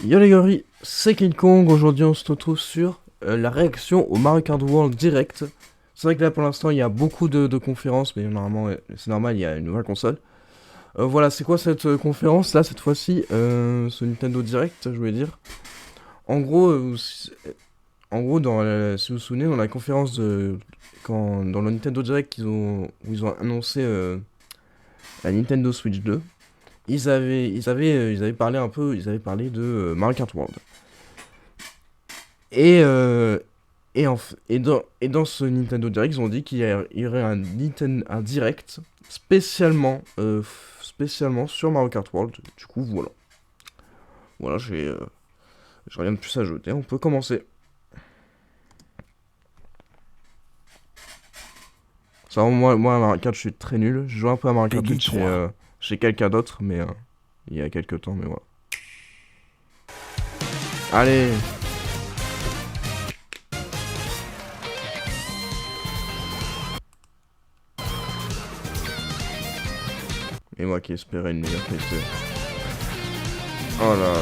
Yo les gorilles, c'est King Kong. Aujourd'hui on se retrouve sur la réaction au Mario Kart World Direct. C'est vrai que là pour l'instant il y a beaucoup de conférences, mais normalement c'est normal, il y a une nouvelle console. Voilà, c'est quoi cette conférence là cette fois-ci, ce Nintendo Direct, je voulais dire. En gros, si vous vous souvenez, dans la conférence dans le Nintendo Direct où ils ont annoncé la Nintendo Switch 2. Ils avaient parlé de Mario Kart World. Et dans ce Nintendo Direct, ils ont dit qu'il y aurait un Direct spécialement sur Mario Kart World. Du coup, voilà. Voilà, j'ai rien de plus à ajouter. On peut commencer. Ça, moi, à Mario Kart, je suis très nul. Je joue un peu à Mario Kart chez quelqu'un d'autre, mais il y a quelques temps, mais voilà. Allez! Et moi qui espérais une meilleure qualité. Oh là.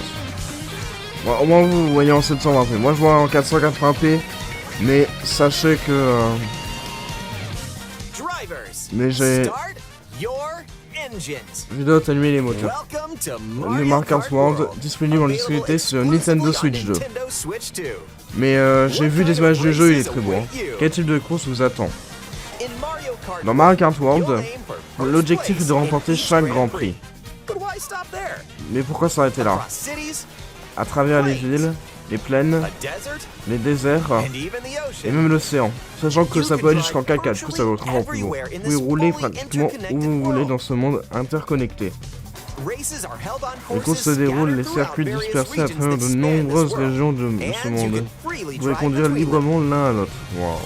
Bon, au moins vous voyez en 720p. Moi je vois en 480p. Mais sachez que... mais j'ai... Je dois atténuer les moteurs. Le Mario Kart World disponible en exclusivité sur Nintendo Switch 2. Mais j'ai vu des images du jeu, il est très beau. Hein. Quel type de course vous attend? Dans Mario Kart World, l'objectif est de remporter chaque Grand Prix. Mais pourquoi s'arrêter là? À travers les villes, les plaines, les déserts et même l'océan. Sachant que ça peut aller jusqu'en 4x4, du coup ça va être encore plus beau. Vous pouvez rouler pratiquement où vous voulez dans ce monde interconnecté. Les courses se déroulent les circuits dispersés à travers de nombreuses régions de ce monde. Vous pouvez conduire librement l'un à l'autre. Wow.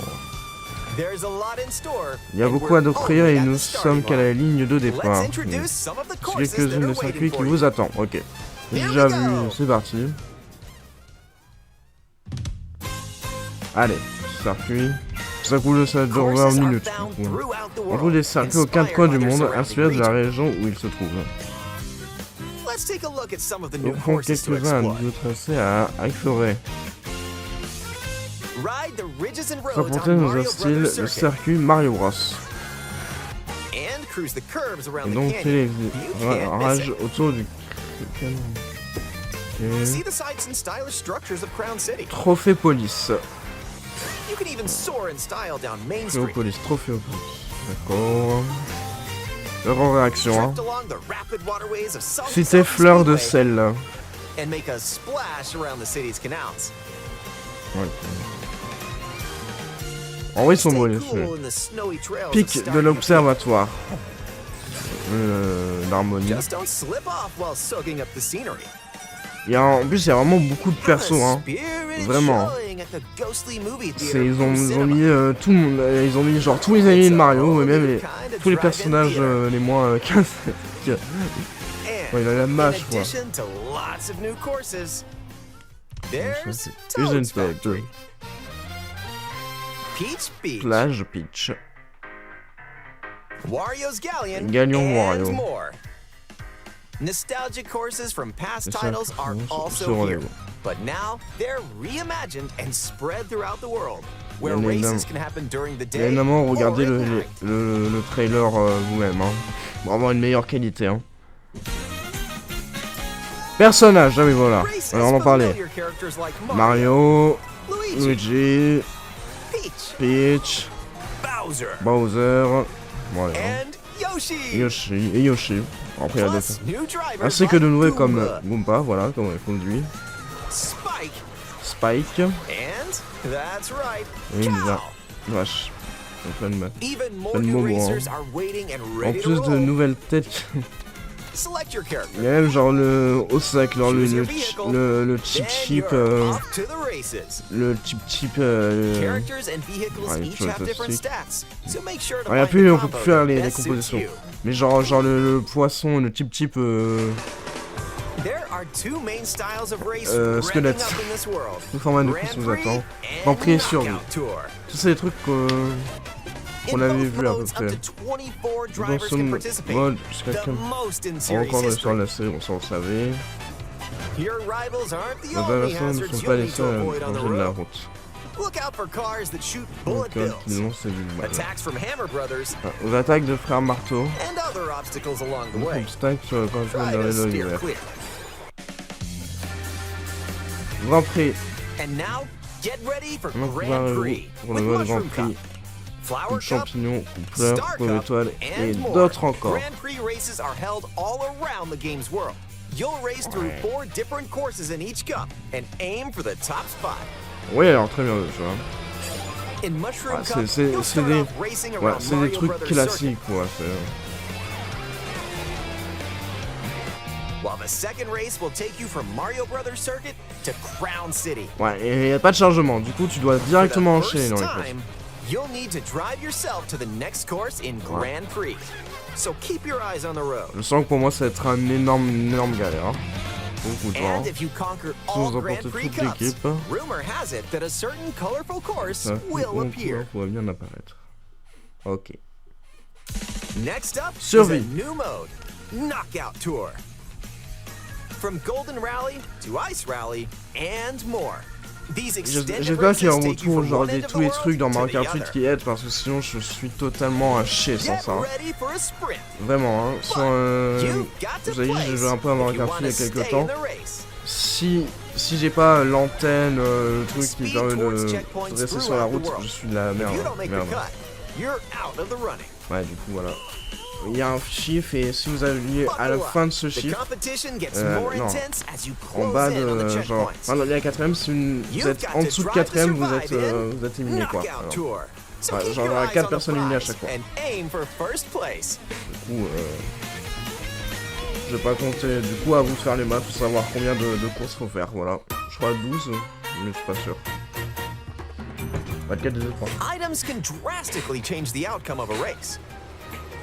Il y a beaucoup à offrir et nous sommes qu'à la ligne de départ. C'est quelques-unes des circuits qui vous attendent. Ok. J'ai déjà vu, c'est parti. Allez, circuit. Ça dure 20 minutes. On trouve des circuits aux 4 coins du monde, inspirés de la région où ils se trouvent. Nous font quelques-uns de tracés à explorer. Rapportez dans un style le circuit Mario Bros. Et donc fait les rages autour du canon. Trophée police. Trophée police. D'accord. Leur en réaction. Hein. Cité fleur de sel. Ouais. En vrai, ils sont beaux les feux. Pic de l'observatoire. L'harmonie. En plus, il y a vraiment beaucoup de persos, hein. Vraiment. Ils ont mis tout le monde. Ils ont mis genre tous les amis de Mario, et même tous les personnages les moins ouais, il a la mâche, quoi. Plage Peach. Gagnons Wario. Nostalgic courses from past titles are also here, but now they're reimagined and spread throughout the world, where races can happen during the day. Évidemment, regardez le trailer vous-même, hein. Pour avoir une meilleure qualité, hein. Personnage, ah oui voilà, alors on en parlait. Mario, Luigi, Peach, Bowser, voilà. Yoshi. Après, il y a d'autres. Ainsi que de nouveaux comme Goomba, voilà, comme il conduit. Spike. Et une vache. Plein de moments. Hein. En plus de nouvelles têtes. Il y a même genre le Ossac, genre le chip chip. Le chip chip. Ouais, on peut plus faire les compositions. Mais genre le poisson, le chip chip. Squelette. Tout format de plus vous attend. Grand Prix et survie. Tous ces trucs qu'on avait vu à peu près. Dans ce mode, jusqu'à quelqu'un. Encore sur la série, on s'en savait. Your rivals aren't the Les only adversaires ne hazards sont pas you'll les need to seuls avoid à on the danger de la road. route. Look out for cars that shoot bullet Donc, qui bills, lancent des balles. attacks from Hammer Brothers, Aux attaques de frère Marteau, and other obstacles along the d'autres way. obstacles quand je Try viens to d'arriver steer l'hiver. clear. Grand Prix. And now, get ready for On va Grand pouvoir Prix pour with le mode Grand Mushroom Prix. Cup, Flower Coupe Cup, champignon, coupe fleur, Star coupe Cup, étoile et and more. d'autres encore. Grand Prix races are held all around the game's world. You'll race through 4 different courses in each cup and aim for the top spot. Oui, alors très bien, tu vois. In Mushroom Ah, Cup, c'est you'll start des, off racing ouais, around c'est des Mario trucs Brothers Circuit, classiques, quoi. while the second race will take you from Mario Brothers Circuit to Crown City. Ouais, et il n'y a pas de chargement, du coup tu dois directement For the enchaîner dans first les courses. time, you'll need to drive yourself to the next course in Grand Prix. So keep your eyes on the road. Je sens que pour moi ça va être une énorme galère. Hein. Beaucoup de temps. And if you conquer Si all vous Grand emportez Prix toute cups, l'équipe, rumor has it that a certain colorful course ça will appear. pourrait bien apparaître. Ok. Next up Survie. is a new mode, Knockout Tour. From Golden Rally to Ice Rally and more. These extended J'espère qu'il y a un races take you retour from genre one des end of tous the les world trucs dans to Mario the Kart 8 other. qui aident parce que sinon je suis totalement à chier sans Get ça. Hein. ready for a sprint. Vraiment, hein. Sans, You've got to vous avez dit, j'ai joué un peu à Mario if you Kart 8 il y wanna a quelques stay in temps. the race. Si j'ai pas l'antenne, le truc qui Speed permet towards de checkpoints rester sur la throughout the route, world. je suis de la If merde. you don't make the Merde. cut, you're out of the running. Ouais, du coup, voilà. Il y a un chiffre et si vous avez à la fin de ce The chiffre, competition gets more non. intense as you en close bas in on the de genre, checkpoints. enfin, la quatrième, si vous êtes en dessous de quatrième, vous êtes éliminé quoi. Knockout Alors, Tour. So ouais, keep genre, your il y a eyes 4 on the personnes éliminées à prize chaque fois. and aim for first place. Du coup, je vais pas compter du coup à vous faire les maths pour savoir combien de courses faut faire. Voilà, je crois 12, mais je suis pas sûr. Pas de 4 des 3. Items can drastically change the outcome of a race.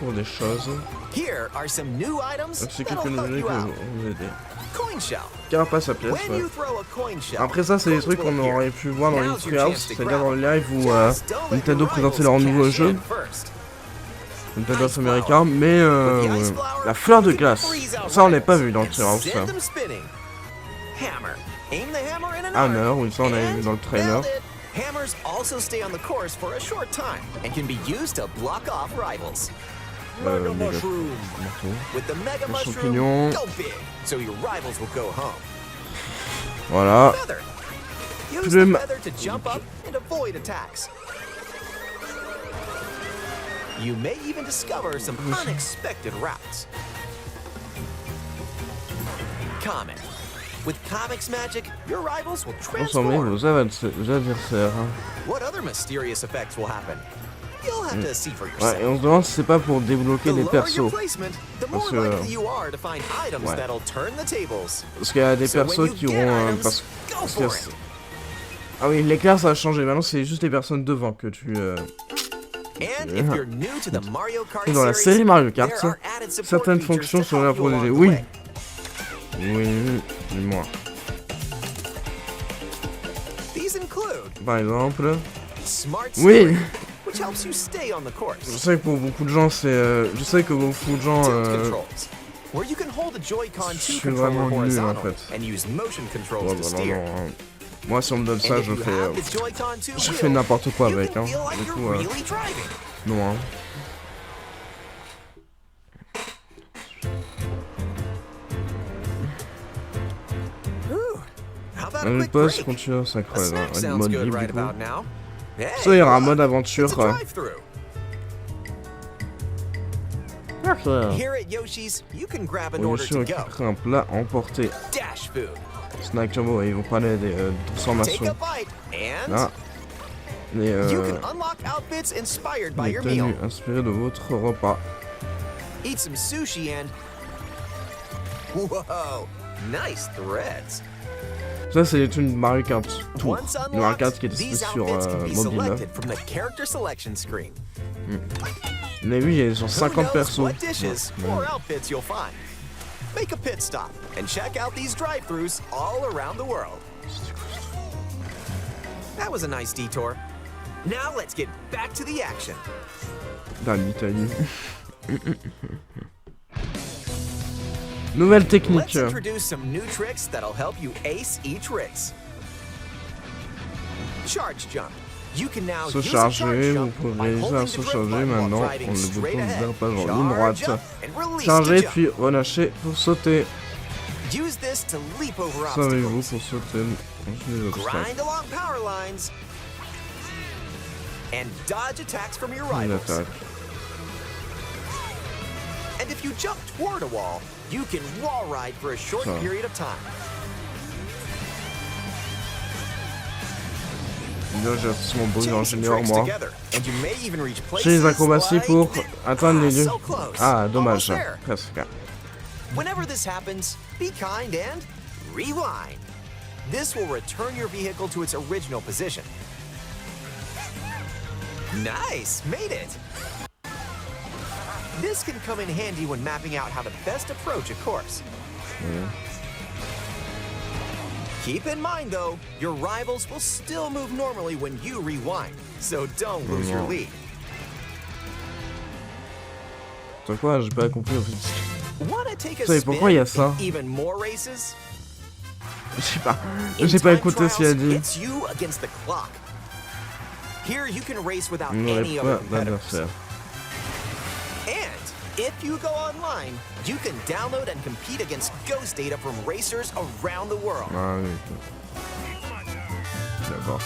Pour des choses. Here are some new items C'est that'll quelques help nouvelles you qui out. vont vous aider. Coin shell. Carapace à pièces, When ouais. you throw a coin shell, Après ça, c'est des trucs qu'on coins will aurait pu voir dans Now's l'Industry your House, chance to c'est-à-dire dans grab. le live où Just don't let Nintendo your présentait rivals leur nouveau cash jeu, in first. Nintendo américain, mais la fleur de glace, ça on n'est pas vu dans le Treehouse. Ça. Send them spinning. Hammer. Aim the hammer in an Hammer, arc. oui, ça on avait vu dans le trailer. Nailed it. Hammers also stay on the course for a short time and can be used to block off rivals. Mega méga Mushroom. marteau. With the Mega Le Mushroom, champignon. go big, so your rivals will go home. Voilà. Feather. Use Plume. the feather to jump up and avoid attacks. You may even discover some unexpected routes. Comet. With Comic's magic, your rivals will Transformez transform. vos adversaires. Hein. What other mysterious effects will happen? You'll have to see for Ouais, yourself. et on se demande si c'est pas pour débloquer The des lower your persos. placement, the more Parce que, likely you are to find items ouais. that'll turn the tables. Parce qu'il y a des So when persos you qui get auront... items, parce go parce for que it. ah oui, l'éclair ça a changé, maintenant c'est juste les personnes devant que tu... And if you're new to the Mario Kart Et dans la series, série Mario Kart, there are added support certaines features fonctions to sont là help pour you aider. along the Oui. way. Oui, dis-moi. These include Par exemple... Smart Oui. Steering, which helps you stay on the Je course. sais que pour beaucoup de gens c'est... je sais que beaucoup de gens... Tilt controls, where you can hold the Joy-Con je 2 suis controller vraiment nul, en horizontally fait. and use motion controls Ouais, to bah, steer. non, hein. Moi si on me donne And ça, if je you fais... have the Joy-Con 2 je wheel, fais n'importe quoi you avec, can hein. feel like Du you're coup, really driving. non, hein. Ooh, how about a Le quick poste break? continue, ça A creuse, hein. snack Un sounds mode good libre right du coup. about now. Hey, Ça, il y aura un look, mode it's aventure. a drive-through. Here at Yoshi's, you can grab an Bien order sûr, to go. récupérer un plat emporté. Dash food. Snack Turbo, ils vont parler des Take transformations. a bite and Là, les you can unlock outfits inspired by your meal. tenues inspirées de votre repas. Eat some sushi and whoa, nice threads. Ça, c'est les tenues de Mario Kart Tour. Once Le Mario Kart qui est unlocked, disponible these sur outfits can be mobile. selected from the character selection screen. Vous avez vu, il y a sur Who 50 knows persos. what dishes Ouais. or outfits you'll find. Make a pit stop and check out these drive-thrus all around the world. That was a nice detour. Now let's get back to the action. Dans l'Italie. Nouvelle technique. Let's introduce some new tricks that'll help you ace each race. Charge jump. You can now Se use a charge charger, vous jump pouvez by réaliser holding un the saut drift chargé button while maintenant. driving On le straight bouton de ahead. dérapage en ligne Charge droite. up and release Charger to jump. puis relâcher pour sauter. Use this to leap over Savez-vous obstacles. pour sauter enchaîner les obstacles. Grind along power lines. And dodge attacks from your Une rivals. attaque. And if you jump toward a wall, you can wall ride for a short Ça. period of time. Là, j'ai mon bruit Chain some d'ingénieur, tricks moi. together, and you may even reach J'ai les places acrobaties like pour atteindre les lieux. so close. Ah, dommage. Almost there. Presque. Whenever this happens, be kind and rewind. This will return your vehicle to its original position. Nice, made it. This can come in handy when mapping out how to best approach a course. Keep in mind, though, your rivals will still move normally when you rewind, so don't lose your lead. C'est quoi? J'ai pas compris en fait. Wanna take a Savez pourquoi il y a spin ça? in even more races? Je sais pas. In J'ai pas time écouté ce qu'il a trials, dit. It's you against the clock. Here you can race without Il n'aurait any other pas competitors. d'adversaire. And if you go online, you can download and compete against ghost data from racers around the world. Ah oui. D'accord.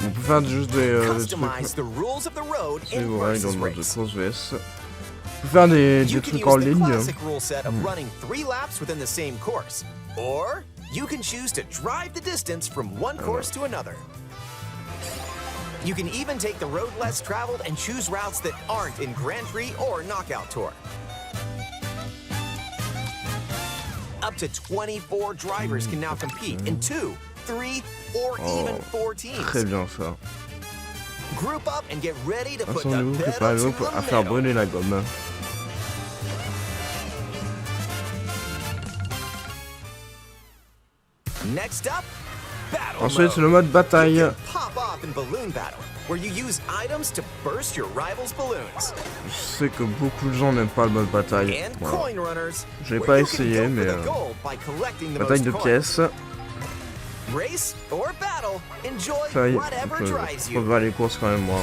On peut faire juste des Customize trucs. the rules of the road C'est in vrai, dans versus le mode de race. course VS. On peut faire des You can trucs use en the ligne. classic rule set of running 3 laps within the same course. Or you can choose to drive the distance from one course to another. You can even take the road less traveled and choose routes that aren't in Grand Prix or Knockout Tour. Up to 24 drivers can now compete in 2, 3, or even 4 teams. Très bien ça. Group up and get ready to put the Attendez-vous, pedal préparez-vous to à the faire metal. brûler la gomme. Next up, battle Ensuite, c'est le mode. mode bataille. You can pop off in balloon battle, where you use items to burst your rivals' balloons. Je sais que beaucoup de gens n'aiment pas le mode bataille. And Voilà. coin runners, Je l'ai where pas you can essayé, go mais for the gold by collecting the bataille de most coins. pièces. Race or battle, enjoy Ça y est, whatever drives je you. revois les courses quand même moi.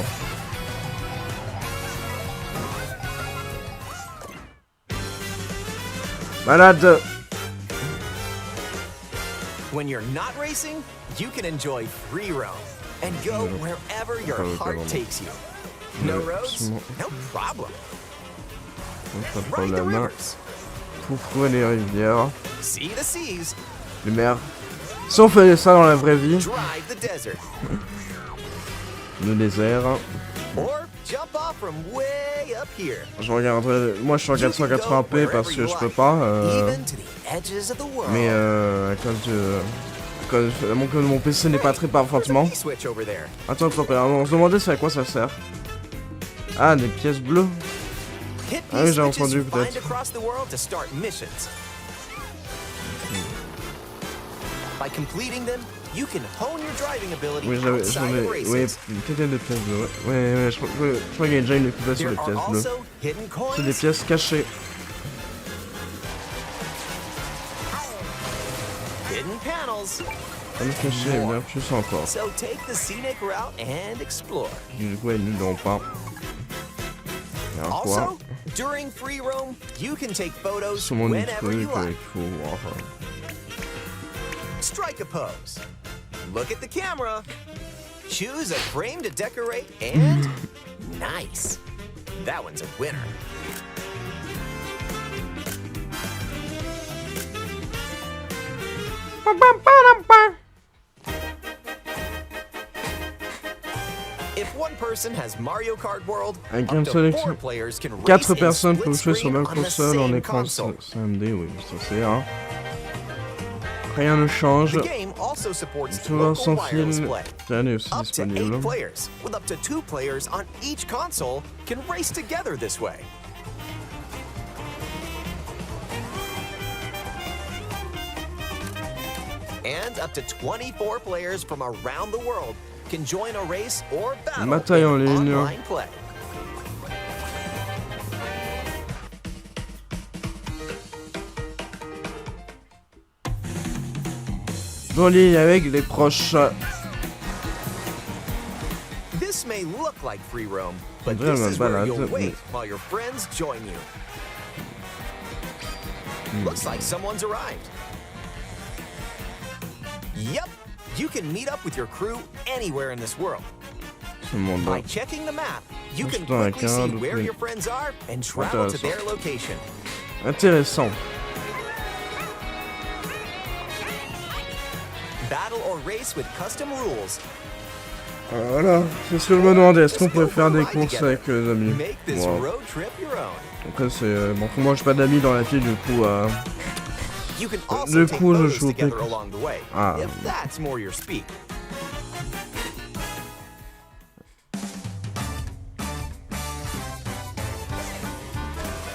Malade. When you're not racing, you can enjoy free roam and go wherever your Pas heart vraiment. takes you. No Ouais, roads? absolument. No problem. Pas de Ride the problème. rivers. Pour trouver les rivières, See the seas. les mers. Si on faisait ça dans la vraie vie, Drive the desert. le désert. Or jump off from way up here. Je regarderai. Moi, je suis en You can go 480p parce que wherever je you peux like, pas. even to the edges of the world. Mais à cause de. Mon PC n'est pas très performant. There's a key switch over there. Attends, on se demandait c'est à quoi ça sert. Ah, des pièces bleues. Hit Ah oui, these j'ai switches entendu, you find peut-être. across the world to start missions. By completing them, you can hone your driving ability Oui, outside j'en ai. of Oui, races. peut-être des pièces bleues. Ouais, je crois qu'il y a déjà une occupation There des are pièces bleues. also hidden C'est des coins. pièces cachées. Hidden panels. Comme cachées, et bien plus encore. So take the scenic route and explore. Du coup, elles ne l'ont pas. Et alors quoi? Also, during free roam, you can take photos Sur mon whenever truc, you like. il faut voir. Strike a pose. Look at the camera. Choose a frame to decorate and nice. That one's a winner. If one person has Mario Kart World, Avec up une to sélection. 4 players can race 4 in personnes split peuvent jouer sur screen la même on the console en same écran console. CMD, oui, ça c'est un. Rien ne change. The game also supports Tout va local sans wireless fil. play. Tiens, est aussi Up to 8 disponible. players, with up to 2 players on each console, can race together this way. And up to 24 players from around the world can join a race or battle Bataille en in ligne. online play. en ligne avec les proches. This may look like free roam, but On dirait this une is where balade, you'll mais- wait while your friends join you. Looks like someone's arrived. Yep, you can meet up with your crew anywhere in this world. Ce monde By checking the map, you can Putain, quickly avec un see de where plus. your friends are and travel to Intéressant. their location. intéressant. Battle or race with custom rules. Voilà, c'est ce que je me demandais, est-ce qu'on pourrait faire des courses avec les amis? Make this Wow. road trip your own. Après c'est... Bon, moi j'ai pas d'amis dans la ville du coup, You can also Du take coup, je photos joue au together pic. along the way, Ah. if that's more your speed.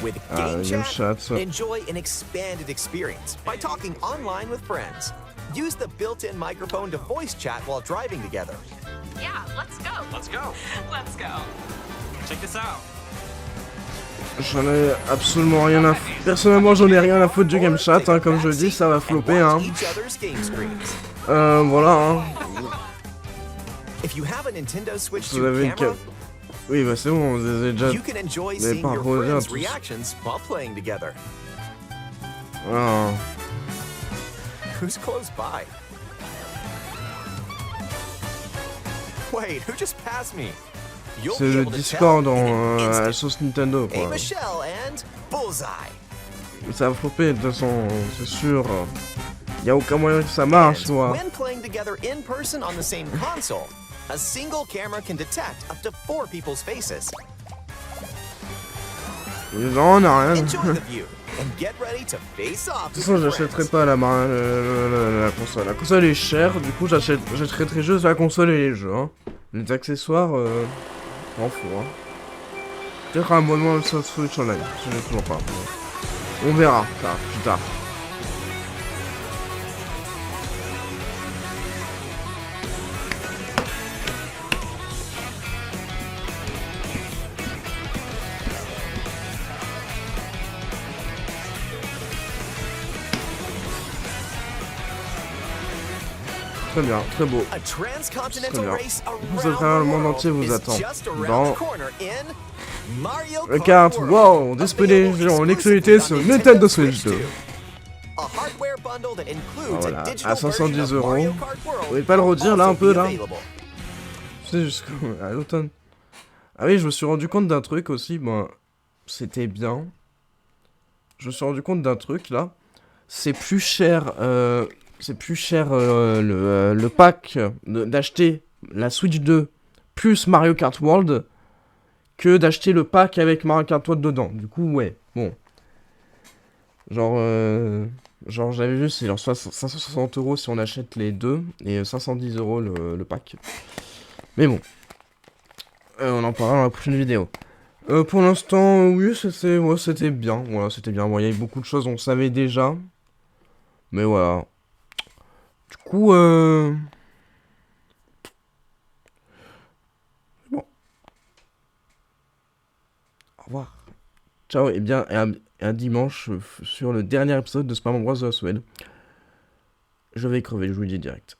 With Game Game Chat, Chat. enjoy an expanded experience by talking online with friends. Use the built-in microphone to voice chat while driving together. Yeah, let's go. Let's go. Let's go. Check this out. J'en ai absolument rien à foutre. Personnellement, j'en ai rien à foutre du Game Chat, hein, comme je dis, ça va flopper, hein. Each other's game screens. Voilà, hein. If you have a Nintendo Switch Vous 2 avez une camera, Oui, bah c'est bon, vous avez déjà... you can enjoy Mais seeing par your rapport aux friends' autres. reactions while playing together. Voilà. Who's close by? Wait, who just passed me? You'll C'est be le able to Discord tell in en an à la instant. sauce Nintendo, Hey, quoi. Michelle and Bullseye. Ça va flopper, de toute façon, c'est sûr. Y a aucun moyen que ça marche, And toi. when playing together in person on the same console, a single camera can detect up to 4 people's faces. Non, on a rien. Enjoy De the view and get ready to face off. toute façon, j'achèterai pas la console. La console est chère, du coup, j'achèterai juste la console et les jeux. Hein. Les accessoires, m'en fous. Hein. Peut-être un abonnement sur Switch Online, je sais toujours pas. On verra, ça, plus tard. Très bien, très beau. A transcontinental Très bien. race Ce around frère, le the monde world entier vous is attend. just around Dans the corner in Mario le Kart 4, World, wow, disponible en exclusivité exclusively sur on Nintendo Switch 2. A hardware bundle that includes Voilà, a digital à 510 version of €. Mario Kart World Vous pouvez pas le redire, là, will un peu, also là be available. C'est jusqu'à l'automne. Ah oui, je me suis rendu compte d'un truc aussi, bon, c'était bien. Je me suis rendu compte d'un truc, là. C'est plus cher, le pack d'acheter la Switch 2 plus Mario Kart World que d'acheter le pack avec Mario Kart World dedans. Du coup, ouais, bon. Genre j'avais vu, c'est genre 560 € si on achète les deux, et 510 € le pack. Mais bon. On en parlera dans la prochaine vidéo. Pour l'instant, oui, c'était bien. Voilà, c'était bien. Bon, il y avait beaucoup de choses, on savait déjà. Mais voilà. Du coup, bon. Au revoir. Ciao, et bien, et à dimanche sur le dernier épisode de Super Mario Bros. The Swed. Je vais crever, je vous le dis direct.